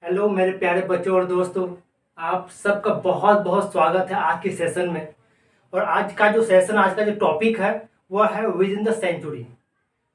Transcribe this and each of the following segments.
Hello मेरे प्यारे बच्चों और दोस्तों, आप सबका बहुत बहुत स्वागत है आज के सेशन में। और आज का जो सेशन, आज का जो टॉपिक है वो है विद इन द सेंचुरी।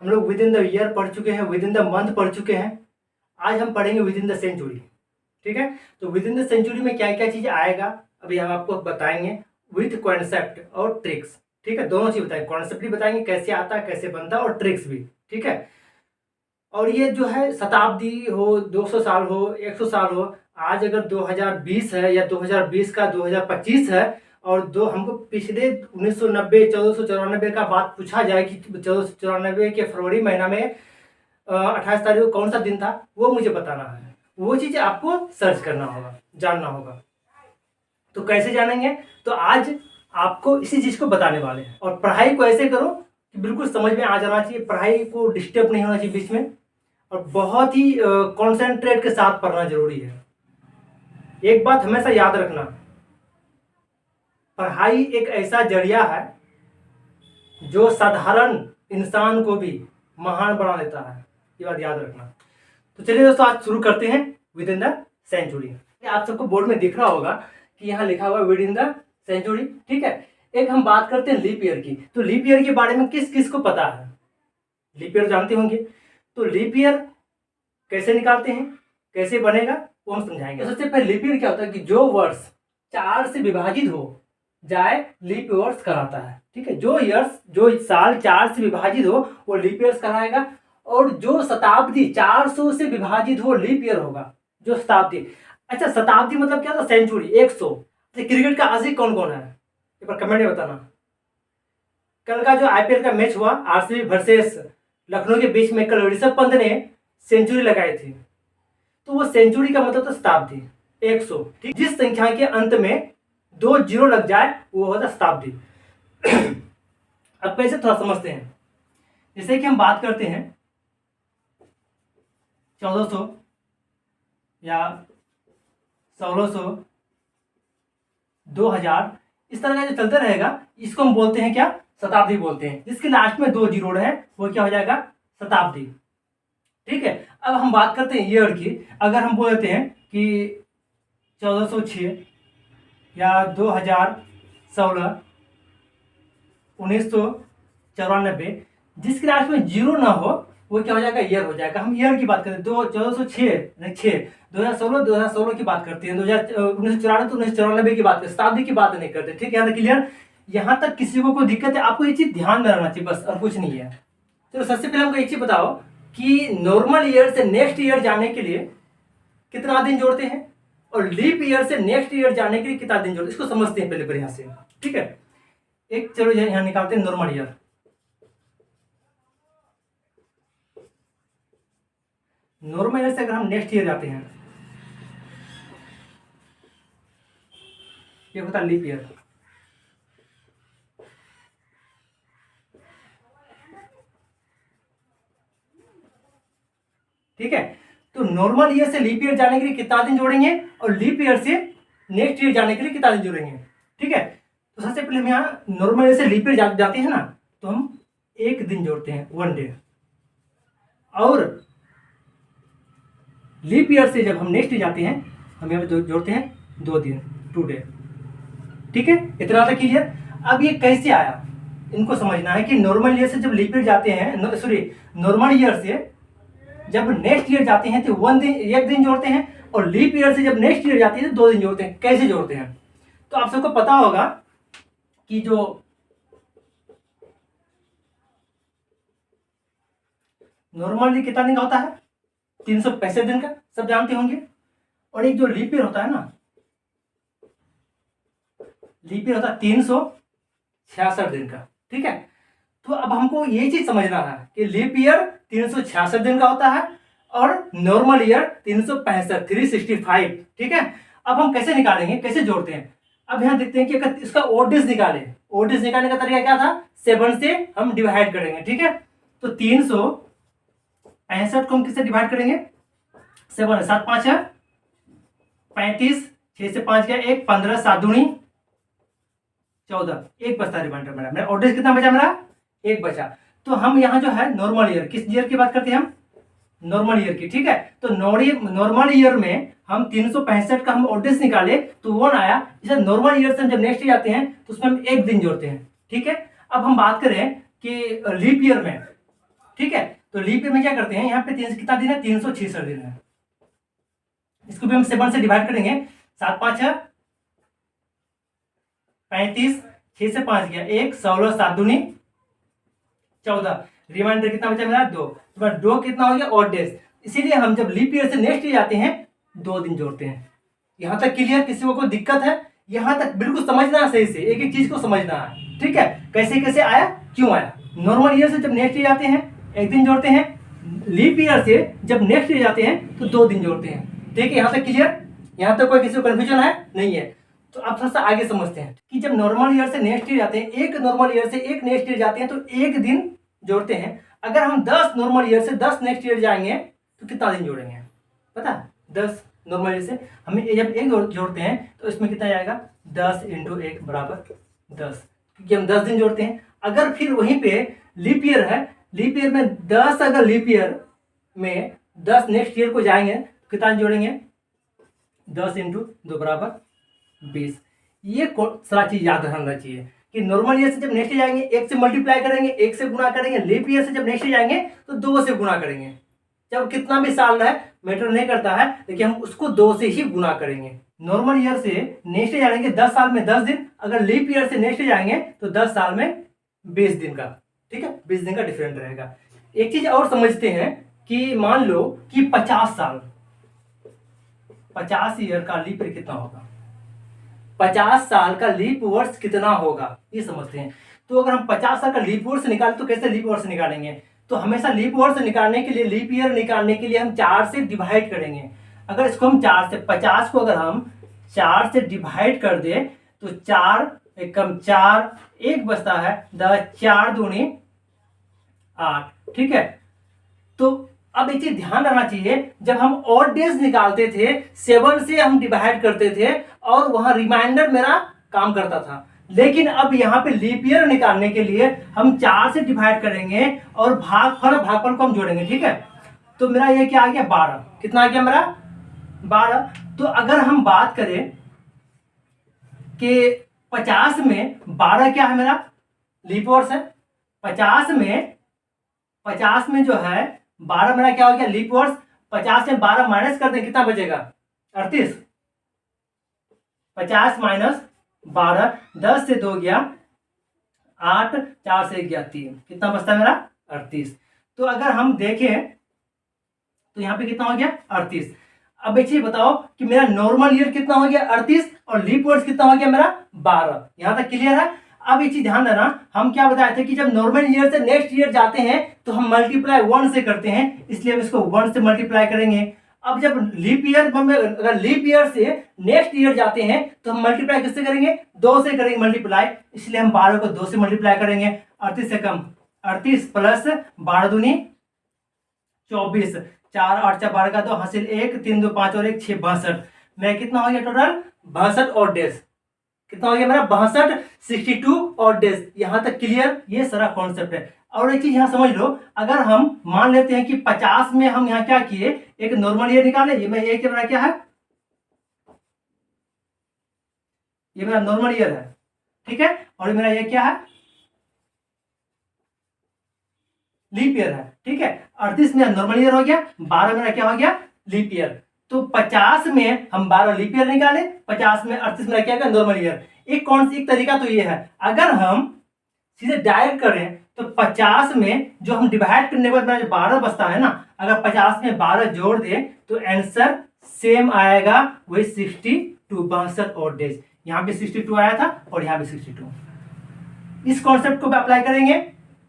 हम लोग विद इन द ईयर पढ़ चुके हैं, विद इन द मंथ पढ़ चुके हैं। आज हम पढ़ेंगे विद इन द सेंचुरी। ठीक है, तो विद इन द सेंचुरी में क्या क्या चीज़ आएगा अभी हम आपको बताएंगे विथ कॉन्सेप्ट और ट्रिक्स। ठीक है, दोनों चीज़ बताएंगे, कॉन्सेप्ट भी बताएंगे कैसे आता है, कैसे बनता है, और ट्रिक्स भी। ठीक है, और ये जो है शताब्दी हो, 200 साल हो, 100 साल हो, आज अगर 2020 है या 2020 का 2025 है, और दो हमको पिछले 1990 1494 का बात पूछा जाए कि 1494 के फरवरी महीना में 28 तारीख को कौन सा दिन था, वो मुझे बताना है। वो चीज़ आपको सर्च करना होगा, जानना होगा। तो कैसे जानेंगे? तो आज आपको इसी चीज़ को बताने वाले हैं। और पढ़ाई को ऐसे करो कि बिल्कुल समझ में आ जाना चाहिए, पढ़ाई को डिस्टर्ब नहीं होना चाहिए बीच में, और बहुत ही कंसंट्रेट के साथ पढ़ना जरूरी है। एक बात हमेशा याद रखना, पढ़ाई एक ऐसा जरिया है जो साधारण इंसान को भी महान बना देता है, ये बात याद रखना। तो चलिए दोस्तों, आज शुरू करते हैं विद इन द सेंचुरी। आप सबको बोर्ड में दिख रहा होगा कि यहाँ लिखा हुआ विद इन द सेंचुरी। ठीक है, एक हम बात करते हैं लीप ईयर की। तो लीप ईयर के बारे में किस किस को पता है? लीप ईयर जानते होंगे। तो लीप ईयर कैसे निकालते हैं, कैसे बनेगा, वो हम समझाएंगे। सबसे पहले लीप ईयर क्या होता है कि जो वर्ष 4 से विभाजित हो जाए, लीप वर्ष कहलाता है। ठीक है, जो साल 4 से विभाजित हो वो लीप ईयर कहलाएगा। और जो शताब्दी 400 से विभाजित हो लीप ईयर होगा। जो शताब्दी, अच्छा शताब्दी मतलब क्या था? सेंचुरी, 100। अच्छा, क्रिकेट का आशिक कौन कौन है, एक बार कमेंट में बताना। कल का जो आईपीएल का मैच हुआ आरसीबी वर्सेस लखनऊ के बीच में, कल ऋषभ पंत ने सेंचुरी लगाई थी। तो वो सेंचुरी का मतलब था शताब्दी, 100। ठीक, जिस संख्या के अंत में 2 जीरो लग जाए वो होता शताब्दी। अब कैसे थोड़ा समझते हैं। जैसे कि हम बात करते हैं 1400 या 1600, 2000, इस तरह का जो चलता रहेगा इसको हम बोलते हैं क्या? शताब्दी बोलते हैं। जिसके लास्ट में 2 जीरो रहे वो क्या हो जाएगा? शताब्दी। ठीक है, अब हम बात करते हैं ईयर की। अगर हम बोलते हैं कि 1406 या 2016, 1994, जिसके लास्ट में जीरो ना हो वो क्या हो जाएगा? ईयर हो जाएगा। हम ईयर की बात करते हैं 1406 2016 की बात करते हैं, 1994 तो 1994 की बात करते हैं, शताब्दी की बात नहीं करते। ठीक है, यहाँ तक क्लियर? यहाँ तक किसी को कोई दिक्कत है? आपको ये चीज ध्यान में रखना चाहिए बस, और कुछ नहीं है। तो सबसे पहले हमको एक चीज बताओ कि नॉर्मल ईयर से नेक्स्ट ईयर जाने के लिए कितना दिन जोड़ते हैं, और लीप ईयर से नेक्स्ट ईयर जाने के लिए कितना दिन जोड़ते हैं, इसको समझते हैं पहले बढ़िया से। ठीक है, एक चलो यहाँ निकालते हैं नॉर्मल ईयर। नॉर्मल ईयर से अगर हम नेक्स्ट ईयर जाते हैं, ये होता है लीप ईयर। ठीक है, तो नॉर्मल ईयर से लीप ईयर जाने के लिए कितना दिन जोड़ेंगे, और लीप ईयर से नेक्स्ट ईयर जाने के लिए कितना दिन जोड़ेंगे। ठीक है, तो सबसे पहले हम यहाँ नॉर्मल ईयर से लीप ईयर जाते हैं ना, तो हम एक दिन जोड़ते हैं, 1 डे। और लीप ईयर से जब हम नेक्स्ट जाते हैं हम यहाँ पे जोड़ते हैं 2 दिन, 2 डे। ठीक है, इतना था क्लियर? अब ये कैसे आया इनको समझना है कि नॉर्मल ईयर से जब लीप ईयर जाते हैं, नॉर्मल ईयर से जब नेक्स्ट ईयर जाते हैं तो 1 दिन जोड़ते हैं, और लीप ईयर से जब नेक्स्ट ईयर जाती है तो 2 दिन जोड़ते हैं। कैसे जोड़ते हैं? तो आप सबको पता होगा कि जो नॉर्मल कितना दिन का होता है? 365 दिन का, सब जानते होंगे। और एक जो लीप ईयर होता है ना, लीप ईयर होता है 366 दिन का। ठीक है, तो अब हमको ये चीज समझना है कि लीप ईयर 366 दिन का होता है और नॉर्मल ईयर 365, 365। ठीक है, अब हम कैसे निकालेंगे, कैसे जोड़ते हैं? अब यहाँ देखते हैं कि अगर इसका ओडिस निकाले, ओडिस निकालने का तरीका क्या था? 7 से हम डिवाइड करेंगे। ठीक है, तो 365 को हम किससे डिवाइड करेंगे? 7, 7 5 है 35, 6 से 5 गया 1, 15, 7 दूनी 14, एक बचता रिमाइंडर मेरा ऑर्डर कितना बचा? मेरा 1 बचा। तो हम यहाँ जो है नॉर्मल ईयर, किस ईयर की बात करते हैं हम? नॉर्मल ईयर की, ठीक है। तो नॉर्मल ईयर में हम 365 का हम ऑड डेज निकाले तो 1 आया। जैसे नॉर्मल ईयर से हम जब नेक्स्ट ईयर आते हैं तो उसमें हम एक दिन जोड़ते हैं, ठीक है। अब हम बात करें कि लीप ईयर में, ठीक है, तो लीप ईयर में क्या करते हैं, यहाँ पे कितना दिन है, 366 दिन है। इसको भी हम 7 से डिवाइड करेंगे, 7 5 है 35, 6 से 5 गया 1, 16, 7 दूनी 14, रिमाइंडर कितना बचा मेरा 2। तो 2 कितना हो गया ऑड डेज। इसीलिए हम जब लीप ईयर से नेक्स्ट ईयर जाते हैं 2 दिन जोड़ते हैं। यहां तक क्लियर? किसी को कोई दिक्कत है? यहां तक बिल्कुल समझना है, सही से एक एक चीज को समझना है, ठीक है। कैसे कैसे आया, क्यों आया। नॉर्मल ईयर से जब नेक्स्ट ईयर जाते हैं 1 दिन जोड़ते हैं, लीप ईयर से जब नेक्स्ट ईयर जाते हैं तो 2 दिन जोड़ते हैं, ठीक है। यहां तक क्लियर? यहां तक कोई किसी को कंफ्यूजन है? नहीं है। तो अब थोड़ा सा आगे समझते हैं कि जब नॉर्मल ईयर से नेक्स्ट ईयर जाते हैं, एक नॉर्मल ईयर से एक नेक्स्ट ईयर जाते हैं तो एक दिन जोड़ते हैं। अगर हम 10 नॉर्मल ईयर से 10 नेक्स्ट ईयर जाएंगे तो कितना दिन जोड़ेंगे पता? 10 नॉर्मल ईयर से हमें जब एक जोड़ते हैं तो इसमें कितना जाएगा, 10 × 1 बराबर 10, क्योंकि हम 10 दिन जोड़ते हैं। अगर फिर वहीं पे लीप ईयर है, लीप ईयर में 10, अगर लीप ईयर में 10 नेक्स्ट ईयर को जाएंगे तो कितना जोड़ेंगे, 10 × 2 बराबर 20। ये सारा चीज याद रखना चाहिए कि नॉर्मल ईयर से जब नेक्स्ट जाएंगे 1 से मल्टीप्लाई करेंगे, 1 से गुना करेंगे। लीप ईयर से जब नेक्स्ट जाएंगे तो 2 से गुना करेंगे। जब कितना भी साल है मैटर नहीं करता है, लेकिन हम उसको 2 से ही गुना करेंगे। नॉर्मल ईयर से नेक्स्ट जाएंगे 10 साल में 10 दिन, अगर लीप ईयर से नेक्स्ट जाएंगे तो 10 साल में 20 दिन का, ठीक है, 20 दिन का डिफरेंट रहेगा। एक चीज और समझते हैं कि मान लो कि 50 साल, 50 ईयर का लीप ईयर कितना होगा, 50 साल का लीप वर्ष कितना होगा, ये समझते हैं। तो अगर हम 50 साल का लीप वर्ष निकालें तो कैसे लीप वर्ष निकालेंगे, तो हमेशा लीप वर्ष निकालने के लिए, लीप ईयर निकालने के लिए हम 4 से डिवाइड करेंगे। अगर इसको हम 4 से, 50 को अगर हम 4 से डिवाइड कर दे तो 4 एकम 4, 1 बचता है 10, 4 दूनी 8, ठीक है। तो अब एक चीज ध्यान रखना चाहिए, जब हम ऑड डेज निकालते थे 7 से हम डिवाइड करते थे और वहां रिमाइंडर मेरा काम करता था। लेकिन अब यहाँ पे लीप ईयर निकालने के लिए हम 4 से डिवाइड करेंगे और भागफल को हम जोड़ेंगे, ठीक है। तो मेरा ये क्या आ गया 12, कितना आ गया मेरा 12। तो अगर हम बात करें कि 50 में 12 क्या है मेरा लीप वर्ष है, 50 में जो है 12 मेरा क्या हो गया लीप वर्ष। 50 में 12 माइनस कर दें कितना बचेगा 38, 50 माइनस 12, 10 से 2 गया 8, 4 से गया 3, कितना बचता है मेरा 38। तो अगर हम देखें तो यहाँ पे कितना हो गया 38। अब एक चीज बताओ कि मेरा नॉर्मल ईयर कितना हो गया 38 और लीप वर्ष कितना हो गया मेरा 12। यहां तक क्लियर है? अब एक चीज ध्यान देना, हम क्या बताए थे कि जब नॉर्मल ईयर से नेक्स्ट ईयर जाते हैं तो हम मल्टीप्लाई 1 से करते हैं, इसलिए हम इसको 1 से मल्टीप्लाई करेंगे। अब जब लीप ईयर में, अगर लीप ईयर से नेक्स्ट ईयर जाते हैं तो हम मल्टीप्लाई किससे करेंगे, 2 से करेंगे मल्टीप्लाई, इसलिए हम 12 को 2 से मल्टीप्लाई करेंगे। 38 से कम 38 प्लस 12 दूनी 24, 4 8 4 12 का 2 हासिल 1, 3 2 5 और 1 6 62। मैं कितना हो गया टोटल 62 ऑड डेज, कितना हो गया मेरा 62, 62 ऑड डेज। यहां तक क्लियर? ये सारा कॉन्सेप्ट है। और एक चीज यहां समझ लो, अगर हम मान लेते हैं कि 50 में हम यहां क्या किए, एक नॉर्मल ईयर निकाले, ये मैं एक मेरा क्या है, ये मेरा नॉर्मल ईयर है, ठीक है, और मेरा ये क्या है लीप ईयर है, ठीक है। 38 मेरा नॉर्मल ईयर हो गया, 12 मेरा क्या हो गया लीप ईयर। तो 50 में हम 12 लीप ईयर निकाले, 50 में 38 मेरा क्या नॉर्मल ईयर। एक तरीका तो ये है, अगर हम सीधे डायरेक्ट करें तो 50 में जो हम डिवाइड करने के बाद मेरा जो 12 बचता है ना, अगर 50 में 12 जोड़ दे तो आंसर सेम आएगा, वही 62, 62 ऑड डेज। यहाँ पे 62 आया था और यहाँ पे 62। इस कॉन्सेप्ट को भी अप्लाई करेंगे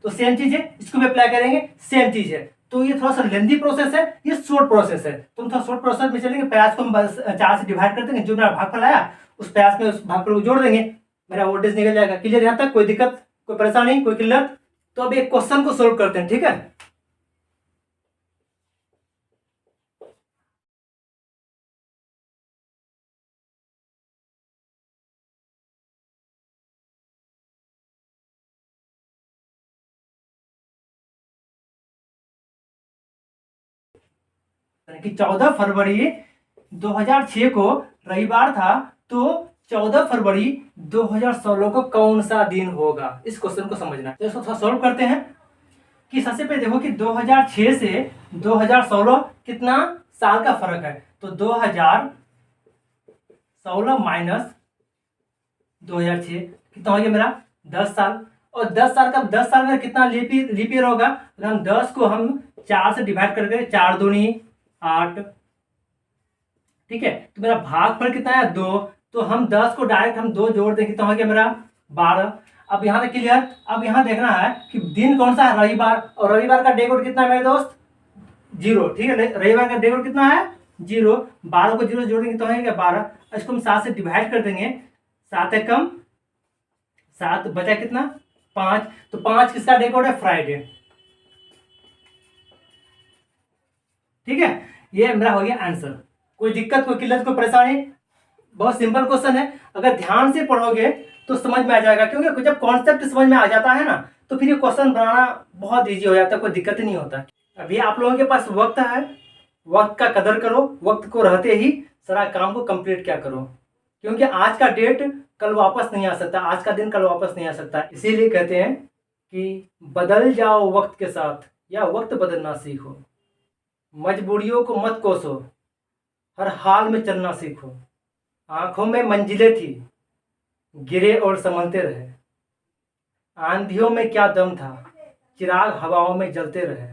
तो सेम चीज है, इसको भी अप्लाई करेंगे सेम चीज है। तो ये थोड़ा सा लेंथी प्रोसेस है, ये शॉर्ट प्रोसेस है। तुम थोड़ा शॉर्ट प्रोसेस में चलेंगे, 50 को हम 4 से डिवाइड कर देंगे, जो मेरा भागफल आया उस 50 में उस भागफल को जोड़ देंगे, मेरा वोल्टेज निकल जाएगा। क्लियर? यहाँ तक कोई दिक्कत, कोई परेशानी, कोई किल्लत? तो अब एक क्वेश्चन को सोल्व करते हैं, ठीक है। कि 14 फरवरी 2006 को रविवार था, तो 14 फरवरी 2016 को कौन सा दिन होगा, इस क्वेश्चन को समझना है। तो इसको थोड़ा सॉल्व करते हैं कि सबसे पहले देखो कि 2006 से 2016 कितना साल का फर्क है। तो 2016 माइनस 2006 कितना हो गया मेरा 10 साल। और 10 साल का 10 साल में कितना लीप ईयर होगा, तो हम 10 को हम 4 से डिवाइड करके 4 दूनी 8, ठीक है। तो मेरा भागफल कितना है 2, तो हम 10 को डायरेक्ट हम 2 जोड़ दें, कितना हो गया मेरा 12। अब यहाँ तक क्लियर। अब यहाँ देखना है कि दिन कौन सा है, रविवार, और रविवार का डे कोड कितना है मेरे दोस्त 0, ठीक है। रविवार का डे कोड कितना है 0, 12 को 0 से जोड़ देंगे तो हो गया 12। इसको हम 7 से डिवाइड कर देंगे, 7 है कम 7, बचा कितना 5। तो 5 किसका डे कोड है फ्राइडे, ठीक है। ये मेरा हो गया आंसर। कोई दिक्कत, कोई किल्लत, कोई परेशानी? बहुत सिंपल क्वेश्चन है, अगर ध्यान से पढ़ोगे तो समझ में आ जाएगा, क्योंकि जब कॉन्सेप्ट समझ में आ जाता है ना तो फिर ये क्वेश्चन बनाना बहुत इजी हो जाता है, कोई दिक्कत ही नहीं होता। अभी आप लोगों के पास वक्त है, वक्त का कदर करो, वक्त को रहते ही सारा काम को कंप्लीट क्या करो, क्योंकि आज का डेट कल वापस नहीं आ सकता, आज का दिन कल वापस नहीं आ सकता। इसीलिए कहते हैं कि बदल जाओ वक्त के साथ या वक्त बदलना सीखो, मजबूरियों को मत कोसो, हर हाल में चलना सीखो। आंखों में मंजिलें थी, गिरे और संभलते रहे, आंधियों में क्या दम था, चिराग हवाओं में जलते रहे।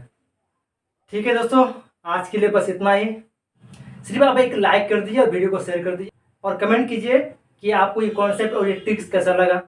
ठीक है दोस्तों, आज के लिए बस इतना ही। सिर्फ आप एक लाइक कर दीजिए और वीडियो को शेयर कर दीजिए और कमेंट कीजिए कि आपको ये कॉन्सेप्ट और ये ट्रिक्स कैसा लगा।